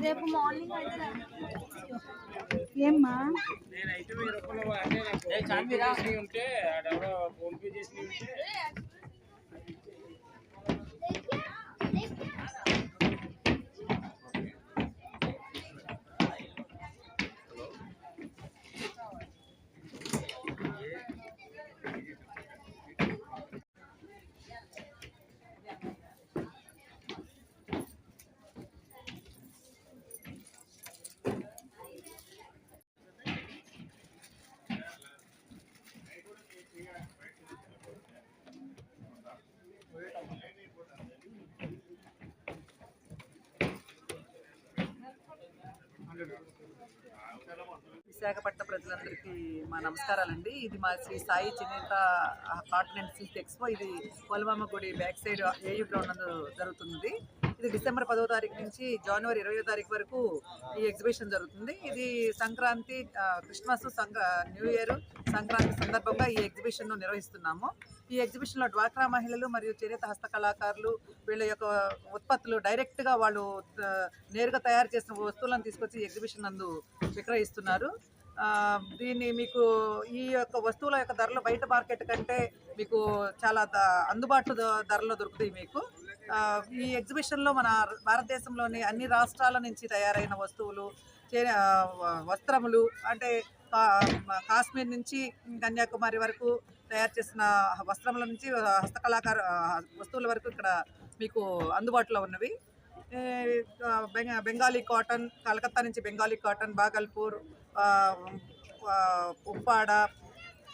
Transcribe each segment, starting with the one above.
రేపు మార్నింగ్ ఏమ్మా నేనైతే 1000 రూపాయలు అంటే నాకు ఉంటే ఆడెవరో ఫోన్ పే చేసి ఉంటే విశాఖపట్నం ప్రజలందరికీ మా నమస్కారాలండి. ఇది మా శ్రీ సాయి చేనేత కాటన్ సిల్క్ ఎక్స్పో. ఇది పుల్వామా గుడి బ్యాక్ సైడ్ ఏయూ గ్రౌండ్ నందు జరుగుతుంది. ఇది డిసెంబర్ 10వ తారీఖు నుంచి జనవరి 20వ తారీఖు వరకు ఈ ఎగ్జిబిషన్ జరుగుతుంది. ఇది Sankranti, Christmas, new year, Sankranti సందర్భంగా ఈ ఎగ్జిబిషన్ను నిర్వహిస్తున్నాము. ఈ ఎగ్జిబిషన్లో డ్వాక్రా మహిళలు మరియు చేనేత హస్తకళాకారులు వీళ్ళ యొక్క ఉత్పత్తులు డైరెక్ట్గా వాళ్ళు నేరుగా తయారు చేసిన వస్తువులను తీసుకొచ్చి ఈ ఎగ్జిబిషన్ నందు విక్రయిస్తున్నారు. దీన్ని మీకు ఈ యొక్క వస్తువుల యొక్క ధరలు బయట మార్కెట్ కంటే మీకు చాలా అందుబాటు ధరలో దొరుకుతాయి మీకు. ఈ ఎగ్జిబిషన్లో మన భారతదేశంలోని అన్ని రాష్ట్రాల నుంచి తయారైన వస్తువులు, వస్త్రములు అంటే కాశ్మీర్ నుంచి కన్యాకుమారి వరకు తయారు చేసిన వస్త్రముల నుంచి హస్తకళాకార వస్తువుల వరకు ఇక్కడ మీకు అందుబాటులో ఉన్నవి. బెంగాలీ కాటన్, కలకత్తా నుంచి బెంగాలీ కాటన్, బాగల్పూర్, ఉప్పాడ,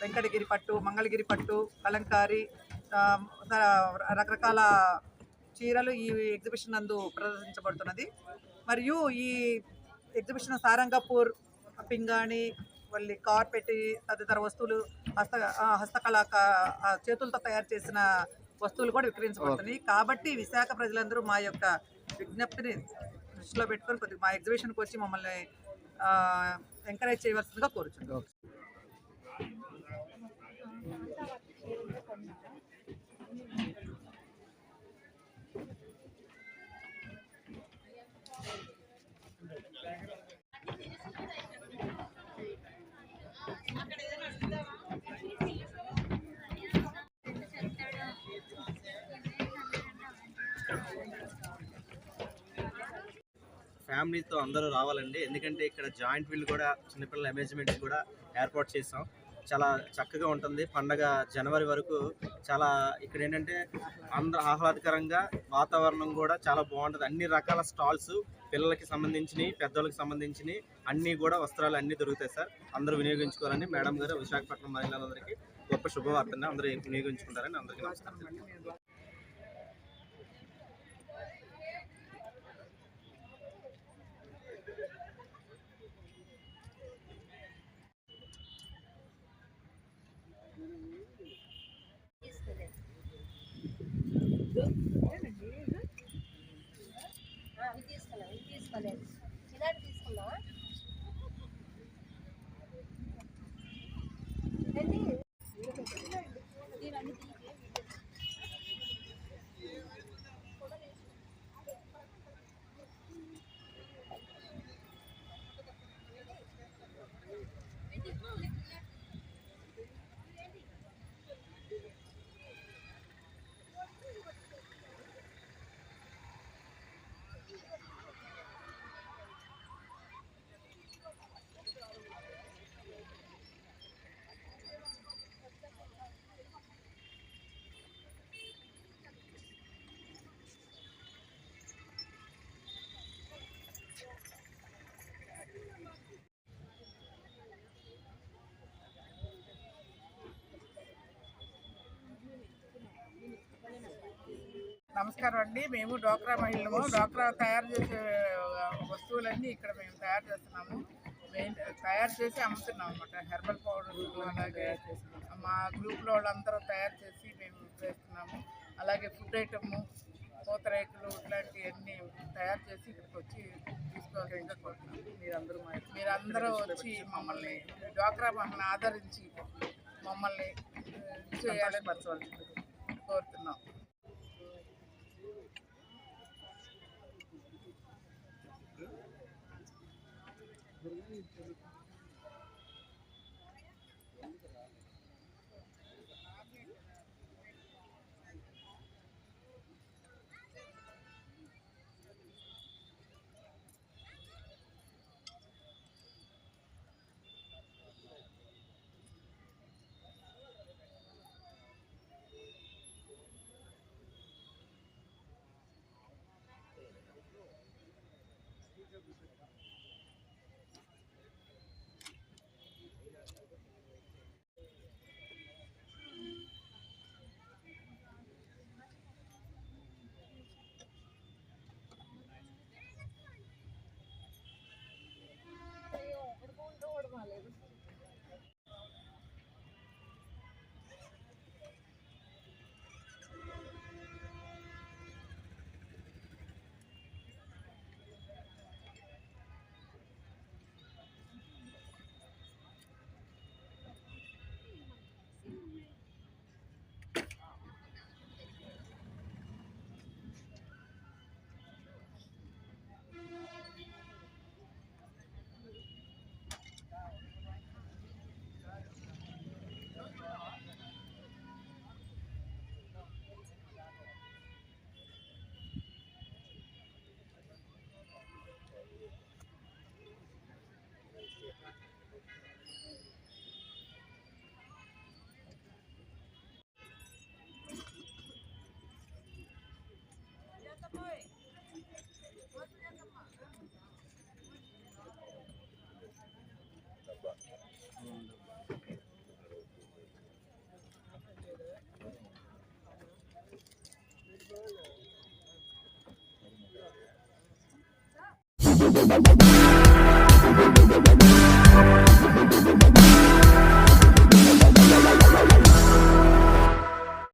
వెంకటగిరి పట్టు, మంగళగిరి పట్టు, కలంకారీ, రకరకాల చీరలు ఈ ఎగ్జిబిషన్ నందు ప్రదర్శించబడుతున్నది. మరియు ఈ ఎగ్జిబిషన్ సారంగపూర్, పింగాణి, మళ్ళీ కార్పెట్ తదితర వస్తువులు, హస్తకళా చేతులతో తయారు చేసిన వస్తువులు కూడా విక్రయించబడుతున్నాయి. కాబట్టి విశాఖ ప్రజలందరూ మా యొక్క విజ్ఞప్తిని దృష్టిలో పెట్టుకొని కొద్దిగా మా ఎగ్జిబిషన్కి వచ్చి మమ్మల్ని ఎంకరేజ్ చేయవలసిందిగా కోరుచున్నాం. ఫ్యామిలీతో అందరూ రావాలండి. ఎందుకంటే ఇక్కడ జాయింట్ వీల్ కూడా చిన్నపిల్లల అమేజ్మెంట్స్ కూడా ఏర్పాటు చేసాం. చాలా చక్కగా ఉంటుంది. పండగ జనవరి వరకు చాలా ఇక్కడ ఏంటంటే అందరూ ఆహ్లాదకరంగా, వాతావరణం కూడా చాలా బాగుంటుంది. అన్ని రకాల స్టాల్స్, పిల్లలకి సంబంధించినవి, పెద్దోళ్ళకి సంబంధించినవి అన్నీ కూడా వస్త్రాలు అన్నీ దొరుకుతాయి సార్. అందరూ వినియోగించుకోవాలని మేడం గారు విశాఖపట్నం మహిళలందరికీ గొప్ప శుభవార్తని అందరూ వినియోగించుకుంటారని అందరికీ నమస్కారం. ఇలాంటి తీసుకున్నావా? నమస్కారం అండి. మేము డ్వాక్రా మహిళము. డ్వాక్రా తయారు చేసే వస్తువులన్నీ ఇక్కడ మేము తయారు చేస్తున్నాము. తయారు చేసి అమ్ముతున్నాం అన్నమాట. హెర్బల్ పౌడర్స్ అలాగే మా గ్రూప్లో వాళ్ళందరూ తయారు చేసి మేము చేస్తున్నాము. అలాగే ఫుడ్ ఐటము, పూతరేకులు ఇట్లాంటివన్నీ తయారు చేసి ఇక్కడికి వచ్చి తీసుకోవాల్సిందిగా కోరుతున్నాం. మీరందరూ వచ్చి మమ్మల్ని డ్వాక్రా మహిళను ఆదరించి మమ్మల్ని చేయాలని కోరుతున్నాం.